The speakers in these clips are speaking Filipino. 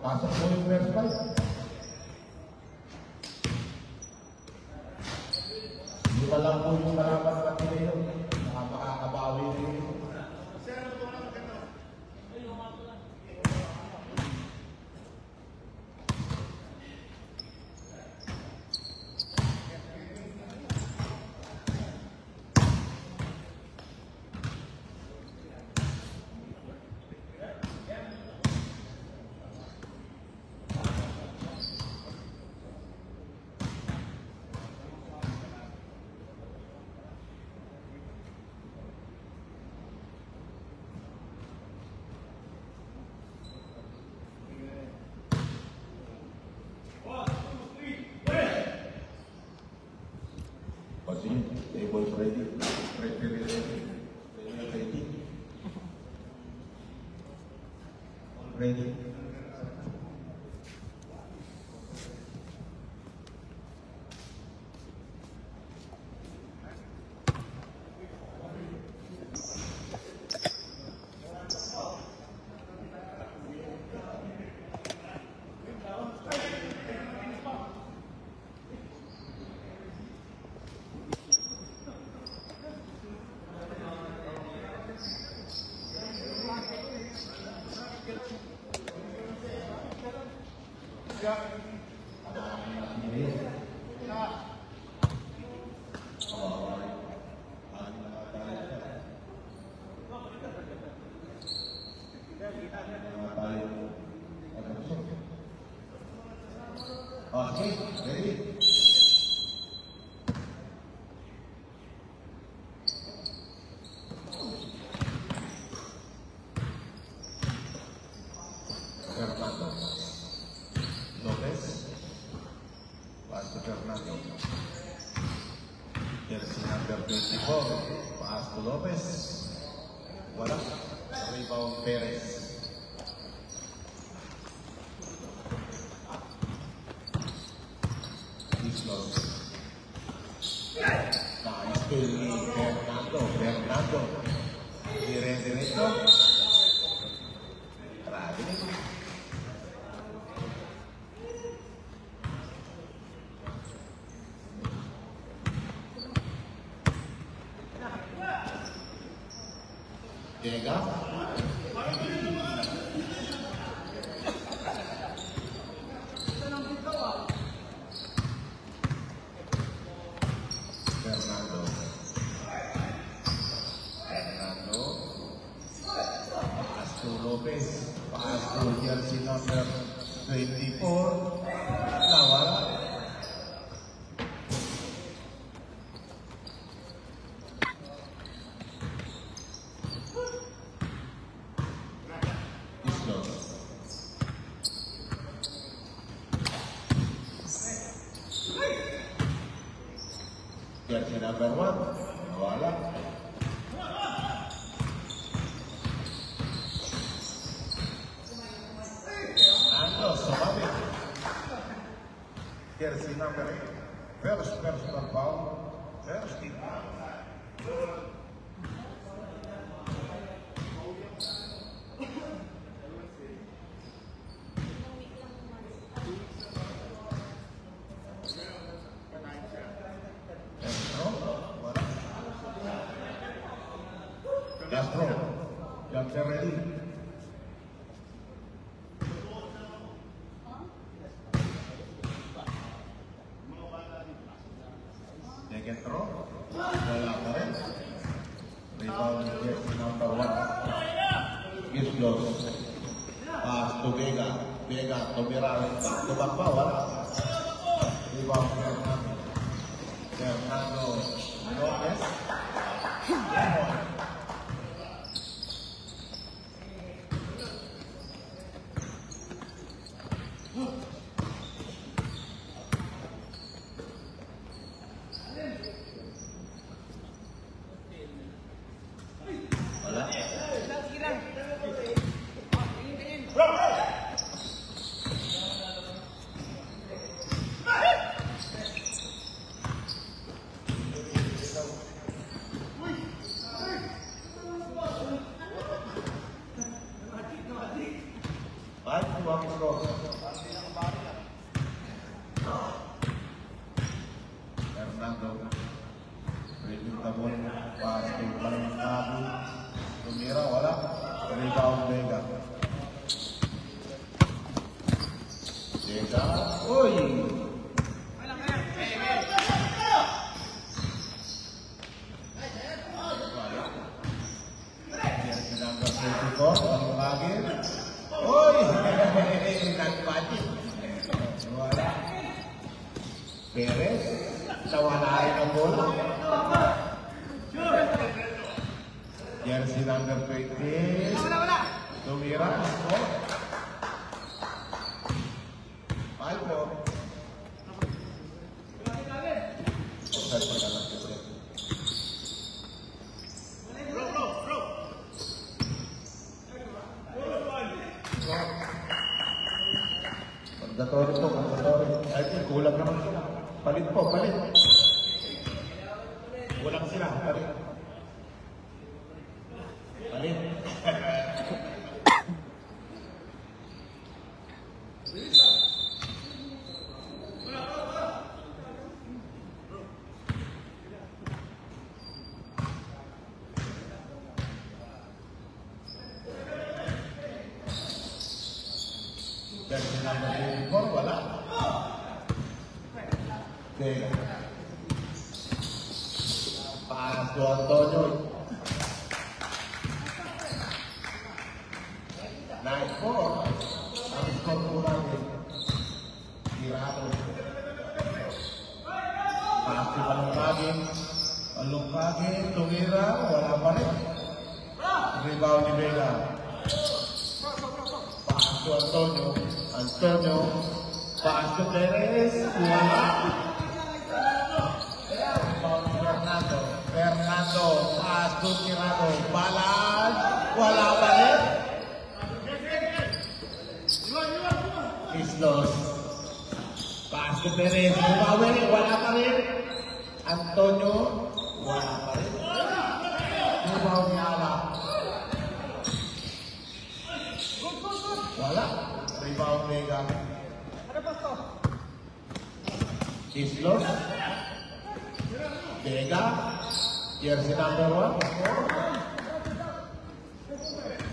Pasok po yung first fight. Hindi pa lang po yung kalaban natin ngayon. Makakabawi rin yun. Tables ready. Ready. Okay, ready? Fernando Lopez, pass to Fernando. Jersey number 24, pass to Lopez. Wala, rebound Perez. Nice to Fernando. Diretso. Grabe. Llega. Lopez, pass to jersey number 24, nawala. Islo. Jersey number 1, nawala. Jersey number 8, first personal foul, first team. Last throw, jumper ready. Second throw, wala pa rin. Rebound jersey number 1. Islos. Pass to Vega. Vega to Miralles. Back to back pa, wala. Rebound Fernando. Fernando Lopez. 5-2 ang score. Fernando. Reading the ball. Pass to Barangkabi. Tumira, wala. Rebound Vega. Vega. Uy! Number 24, ang lagi. Uy! Nagpati. Wala. Perez. Nawalain ang bola. Jersey number 20. Tumira. Palpo. Mandatory po, mandatory. Ay, kulang naman sila. Palit po, palit. Kulang sila, palit. Palit. Jersey number 24, wala. Okay. Pass to Antonio. Nice ball. Ang score po natin. Tirado. Pass to Alungkagi. Alungkagi, tumira, wala pa rin. Rebound ni Vega. Pass to Antonio. Antonio. Pass to Perez. Wala. Rebound ni Fernando. Fernando. Pass to Tirado. Balan. Wala pa rin. Islos. Pass to Perez. Bumawi. Wala pa rin. Antonio. Wala pa rin. Rebound ni Ala. Wala. Rebound Vega. Islos. Vega. Jersey number 1.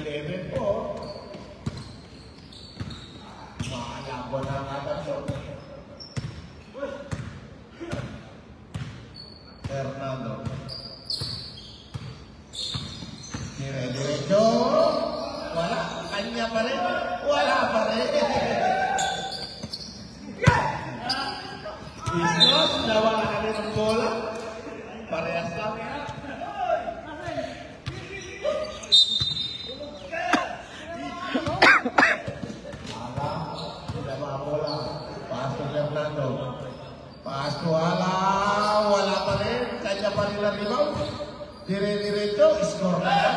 11 po. Makalabon ang atasyon. Fernando. Dire-diretso. Wala. Kanya pa rin. Wala pa rin. Islos. Nawala na rin ang bola. Parehas lang. Pass to Fernando. Pass to Ala. Wala pa rin. Kanya pa rin ang rebound. Dire-diretso. Score na yan.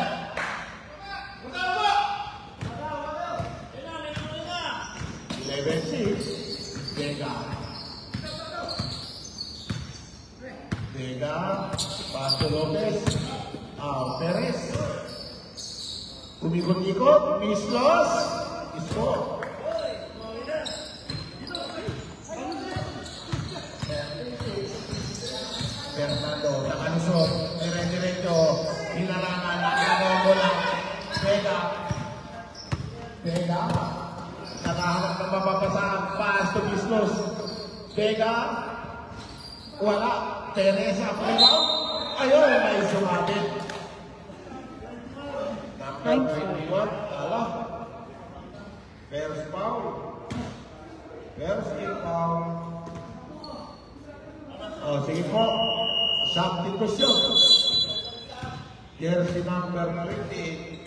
11-6. Vega. Vega. Pass to Lopez. Perez. Umikot-ikot. Mislos. Score. Fernando, nakalusot, dire-diretso, hinarangan, nakahanap mo lang, Vega, nakahanap ng mapapasahan, pass to Mislos, Vega, wala, Teresa, rebound, ayun, may sumabit. Number 21, ala, first foul, sige po. Substitution. Jersey number 28.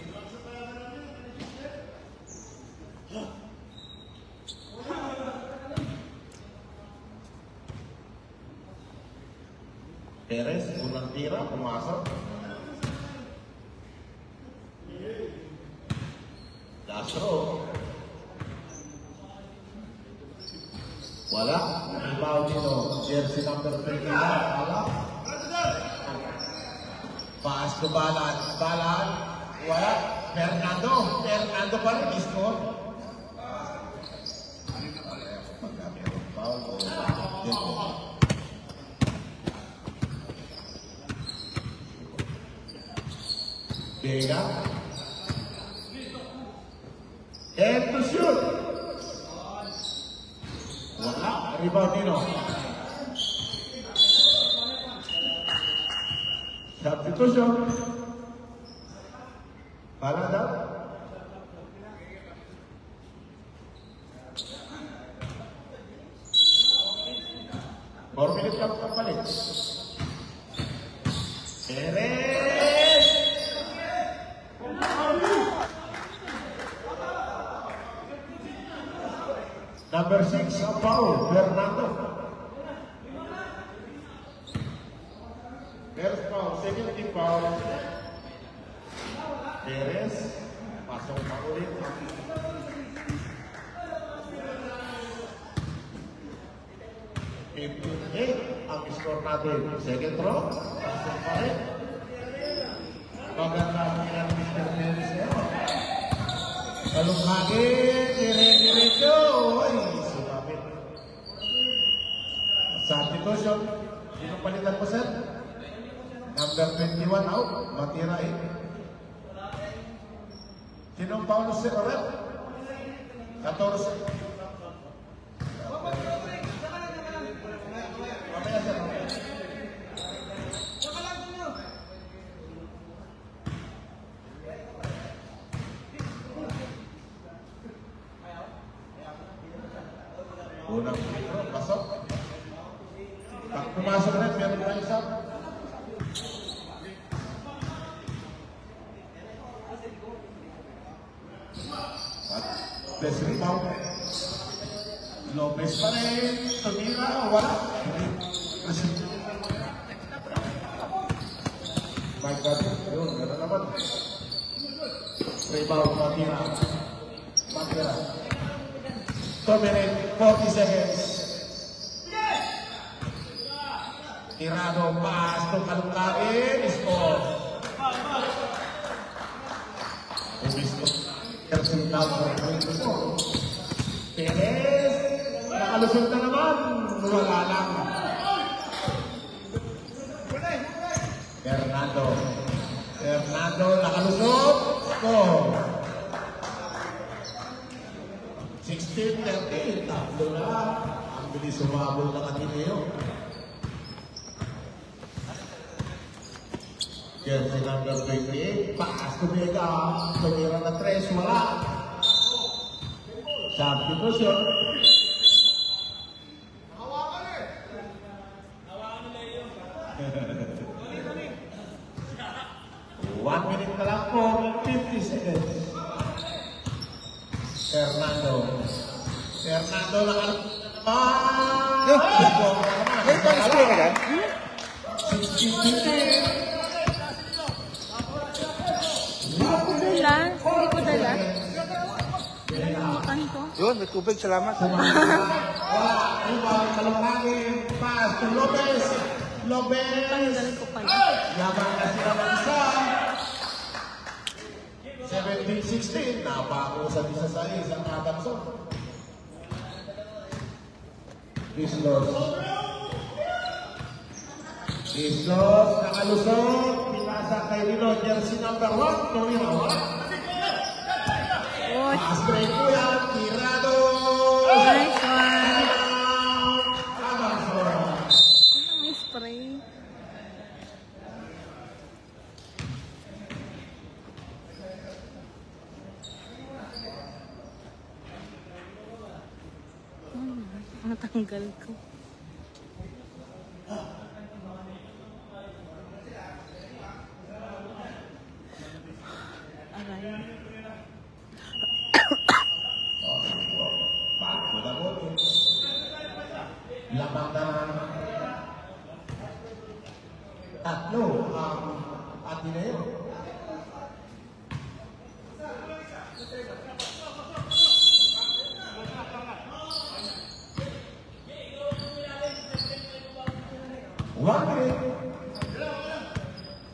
Perez, unang tira, pumasok. Castro. Wala. Rebound dito. Jersey number 29. Wala. Pass to Balan. Wala. Fernando pa rin. Score. Vega. And to shoot. Wala. Rebound Nino. Substitution. Palada. 4 minutes lang kapalit. Perez! Number 6 ang foul, Fernando. First foul, second team foul. Perez, pasok pa ulit. Ang score natin. Second throw. Pasok pa rin. Maganda ang ilang Mr. Perez. Kalungkagi. Dire-diretso. Ay, sumapit. Substitution. Sino palitan po, sir? Number 21 out. Matira eh. Sinong Paulo Sir Rep? 14. Mamaya sir. Unang metro, pasok. Pag pumasok rin, meron na isa. Best rebound. Lopez pa rin. Tumira. Wala. Mike Gabi. Yun. Gano'n naman. Rebound. Matira. Matira. 2 minutes. 40 seconds. Tirado. Pass to Kalungkain. Score. Ubisto. Tersin number 24. Perez, nakalusot na naman. Wala lang. Fernando, nakalusot. Score. 16-13. Tatlo na. Ang bilis sumabol na Ateneo. Jersey number 28, pass to Vega, tumira na 3, wala. Substitution. Hawakan eh. Hawakan nila yun. 1 minute na lang po, 50 seconds. Fernando nakalap. May pang-score ka dyan? 16-15. Hindi ko dala. Makan ko. Yun, may tubig. Salamat. Pass to Lopez. Tanggal ko pala. Yabang na sila ng isa. 17-16. Napako sa isa sa isang Adamson. Islos, nakalusot. Pinasa kay Lilo. Jersey number 1. Tumira. Pass break po yan. Tirado. Nice one. Adamson. May spray. Natanggal ko. Aray. Bago na po. Lamang na tatlo ang Ateneo.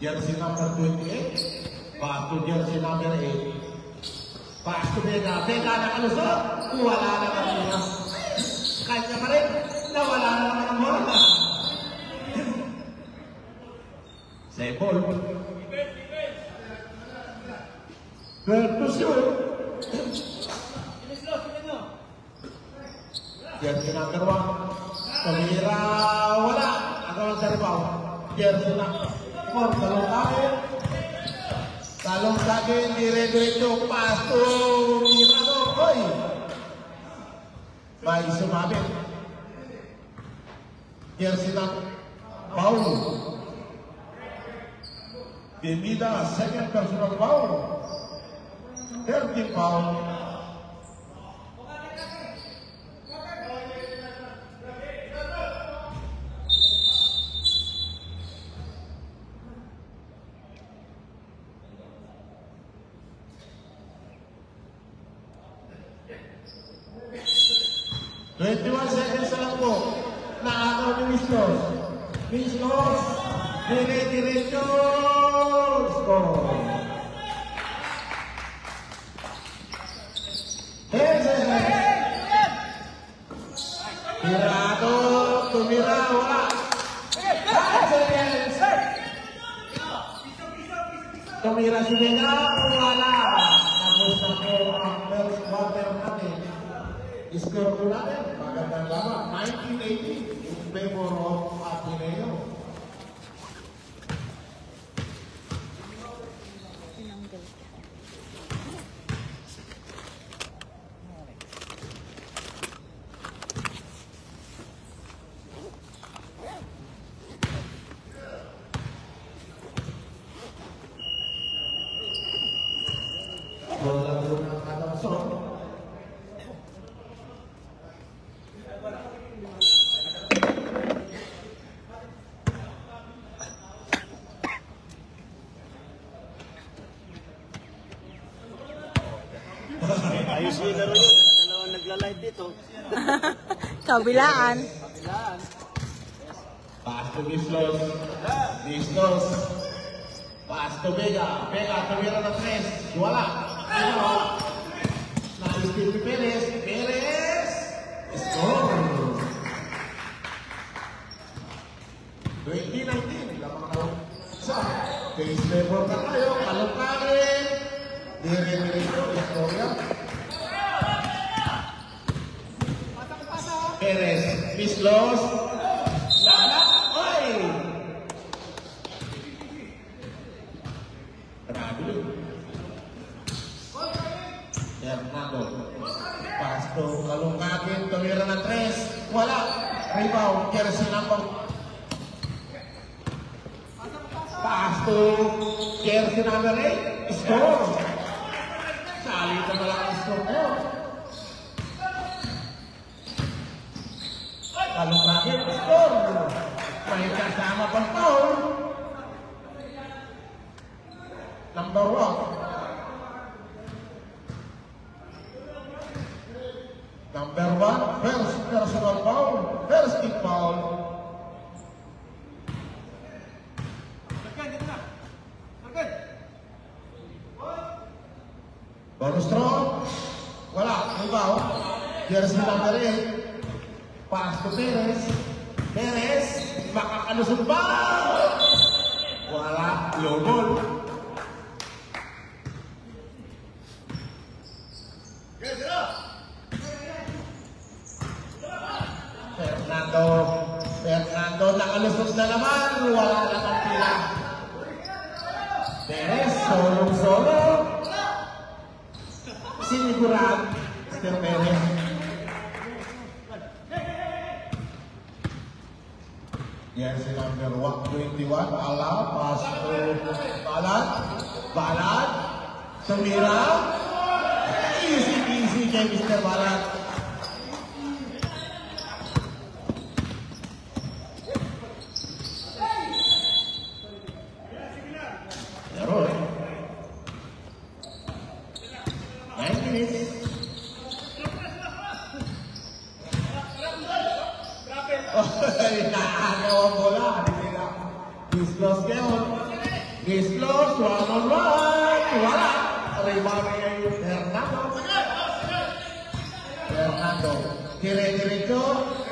Jersey number 28. Pass to jersey number 8. Pass to Vega. Vega nakalusot. Wala na kanina. Kanya pa rin. Nawala na naman ang bola. Sepol. 12-2. Jersey number 1. Tumira, wala. Agawan sa rebound. Jersey number 4. Talong kagin, dire-diretso. Pass to Mirano. Hoy! May sumabit. Jersey number foul. Bimida, second personal foul. 13 foul. Seconds na lang po. Naakaw ni Mislos. Mislos. Dire-diretso. Score. Tirado. Tumira. Wala. Tumira si Vega. Wala. Tapos na po ang first quarter natin. Score po natin. Magandang laban. 1980 in favor of Ateneo. Tinanggal ko. Wala po ng Adamson. Ayos yung laro yun. Dalawang nagla-live dito. Kabilaan. Kabilaan. Pass to Mislos. Mislos. Pass to Vega. Vega, tumira ng 3. Wala. Na-steal ni Perez. Perez. Score. 2019. Lamang ka lang. Isa. Case level na tayo. Kalungkarin. Dire-diretso. Istorya. Perez. Mislos. Lala. Oy! Grabe. Fernando. Pass to Kalungkagin. Tumira ng 3. Wala. Rebound. Jersey number. Pass to Jersey number 8. Score. Salita na lang ang score ngayon. Kalungkagin. Score. May kasama pang foul. Number 1. Number 1, first personal foul, first kick foul. Bonus throw. Wala, rebound. Jersey number 8. Pass to Perez. Perez, makakalusog ba? Wala, low ball. Fernando, nakalusog na naman. Wala na ang tila. Perez, solo. Siniguran, Mr. Perez. Yes, number 121. Pass to Balad. Tumira. Easy kay Mr. Balad. Naagaw ang bola. Gislos ngayon. Gislos, 1-on-1. Wala. Rebound kay Fernando. Dire-diretso.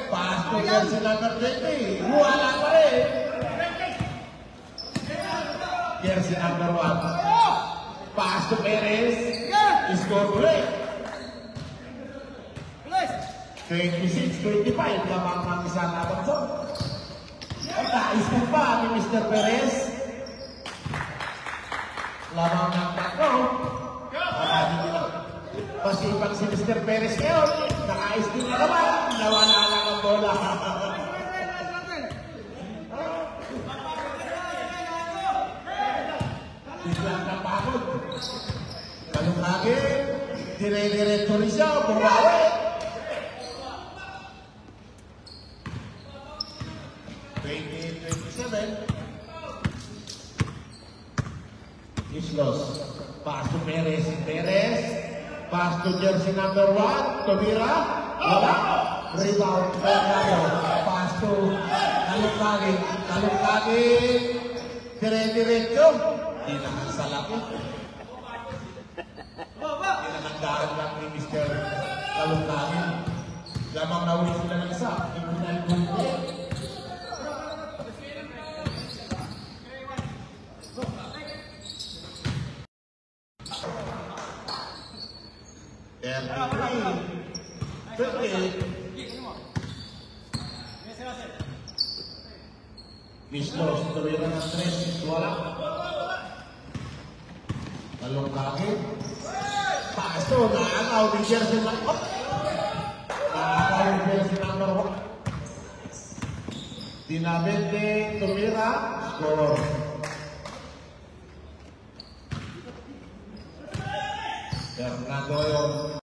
Pass to Jersey number 20. Wala pa rin. Jersey number 1. Pass to Perez. Score ulit. 26-25 lamang ng isang atansyon. At naisip pa ni Mr. Perez. Lamang ng tatlo. Marami nila. Pasipang si Mr. Perez ngayon. Nakais din na naman. Nawala lang ang bola. Biglang napagod. Kalungagi. Dire-diretso rin siya. Bumawi. 28-27. Islos. Pass to Perez. Perez. Pass to jersey number 1. Tumira. Wala. Rebound. Fernando. Pass to Kalungagi. Kalungagi. Dire-diretso. Di naman sa laki. Di naman darang lang ni Mr. Kalungagi. Lamang nawin sila ng isa. Criminal goal. Mislos, tumira ng 3, wala. Kalungagi. Paso, naakaw ni jersey number 1. Naakaw ni jersey number 1. Dinabente, tumira, score. Fernando yun.